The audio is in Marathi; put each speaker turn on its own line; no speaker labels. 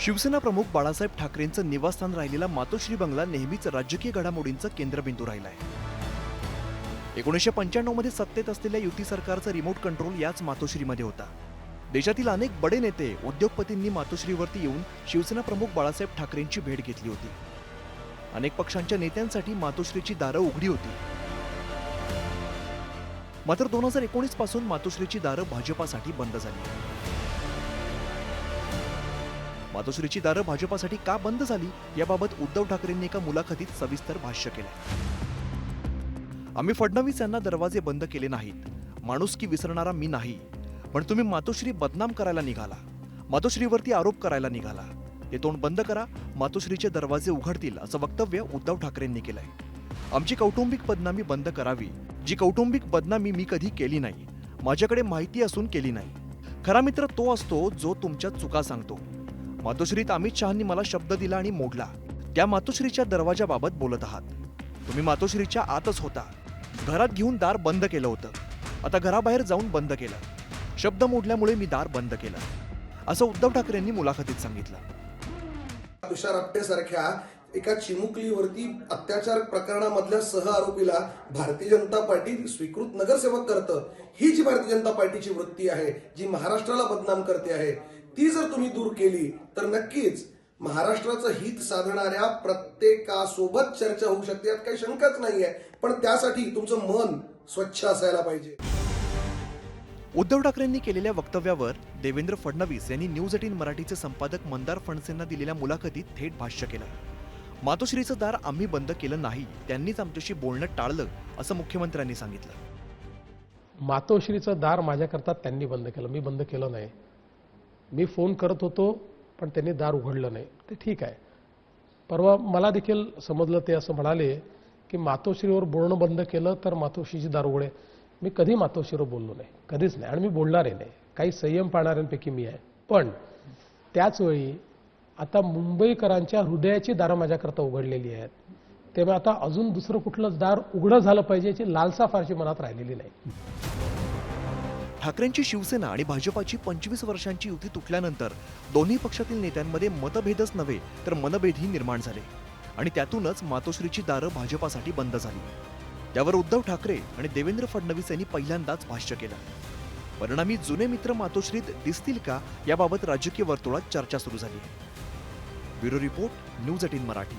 शिवसेना प्रमुख बाळासाहेब ठाकरेंचं निवासस्थान राहिलेला मातोश्री बंगला नेहमीच राजकीय घडामोडींचं केंद्रबिंदू राहिलाय. 1995 मध्ये सत्तेत असलेल्या युती सरकारचा रिमोट कंट्रोल याच मातोश्रीमध्ये होता. देशातील अनेक बडे नेते उद्योगपतींनी मातोश्रीवरती येऊन शिवसेना प्रमुख बाळासाहेब ठाकरेंची भेट घेतली होती. अनेक पक्षांच्या नेत्यांसाठी मातोश्रीची दारं उघडी होती. मात्र 2019 पासून मातोश्रीची दारं भाजपासाठी बंद झाली. मातोश्रीची दारं भाजपासाठी का बंद झाली याबाबत उद्धव ठाकरेंनी एका मुलाखतीत सविस्तर भाष्य केलं. आम्ही फडणवीस यांना दरवाजे बंद केले नाहीत. माणुसकी विसरणारा मी नाही. पण तुम्ही मातोश्री बदनाम करायला निघाला. मातोश्रीवरती आरोप करायला निघाला. ते तोंड बंद करा, मातोश्रीचे दरवाजे उघडतील असं वक्तव्य उद्धव ठाकरेंनी केलंय. आमची कौटुंबिक बदनामी बंद करावी. जी कौटुंबिक बदनामी मी कधी केली नाही. माझ्याकडे माहिती असून केली नाही. खरा मित्र तो असतो जो तुमच्या चुका सांगतो. मातोश्रीत अमित शहांनी मला शब्द दिला आणि मोडला. त्या मातोश्रीच्या दरवाजाबाबत बोलत आहात. तुम्ही मातोश्रीच्या आतच होता. घरात घेऊन दार बंद केलं होतं. आता घराबाहेर जाऊन बंद केलं. शब्द मोडल्यामुळे मी दार बंद केलं असं उद्धव ठाकरेंनी मुलाखतीत सांगितलं.
तुषार आपटेसारख्या एका चिमुकलीवरती अत्याचार प्रकरणामधल्या सह आरोपीला भारतीय जनता पार्टी स्वीकृत नगरसेवक करतं. ही जी भारतीय जनता पार्टीची वृत्ती आहे, जी महाराष्ट्राला बदनाम करते आहे, ती जर तुम्ही दूर केली तर नक्कीच महाराष्ट्राचं हित साधणाऱ्या प्रत्येकासोबत चर्चा होऊ शकते. यात काही शंकाच नाहीये. पण त्यासाठी तुमचं मन स्वच्छ असायला पाहिजे.
उद्धव ठाकरेंनी केलेल्या वक्तव्यावर देवेंद्र फडणवीस यांनी न्यूज 18 मराठीचे संपादक मंदार फणसेंना दिलेल्या मुलाखतीत थेट भाष्य केलं. मातोश्रीचं दार आम्ही बंद केलं नाही, त्यांनीच आमच्याशी बोलणं टाळलं असं मुख्यमंत्र्यांनी सांगितलं.
मातोश्रीचं दार माझ्याकरता त्यांनी बंद केलं, मी बंद केलं नाही. मी फोन करत होतो पण त्यांनी दार उघडलं नाही. ते ठीक आहे. परवा मला देखील समजलं, ते असं म्हणाले की मातोश्रीवर बोलणं बंद केलं तर मातोश्रीची दार उघडे. मी कधी मातोश्रीवर बोललो नाही, कधीच नाही, आणि मी बोलणारही नाही. काही संयम पाळणाऱ्यांपैकी मी आहे. पण त्याचवेळी आता मुंबईकरांच्या हृदयाची दारं माझ्याकरता उघडलेली आहेत. तेव्हा आता अजून दुसरं कुठलं दार उघडं झालं पाहिजे याची लालसा फारशी मनात राहिलेली नाही.
ठाकरेंची शिवसेना आणि भाजपाची 25 वर्षांची युती तुटल्यानंतर दोन्ही पक्षातील नेत्यांमध्ये मतभेदच नव्हे तर मनभेदही निर्माण झाले आणि त्यातूनच मातोश्रीची दारं भाजपासाठी बंद झाली. त्यावर उद्धव ठाकरे आणि देवेंद्र फडणवीस यांनी पहिल्यांदाच भाष्य केलं. परिणामी जुने मित्र मातोश्रीत दिसतील का याबाबत राजकीय वर्तुळात चर्चा सुरू झाली. Bureau report, news 18 Marathi.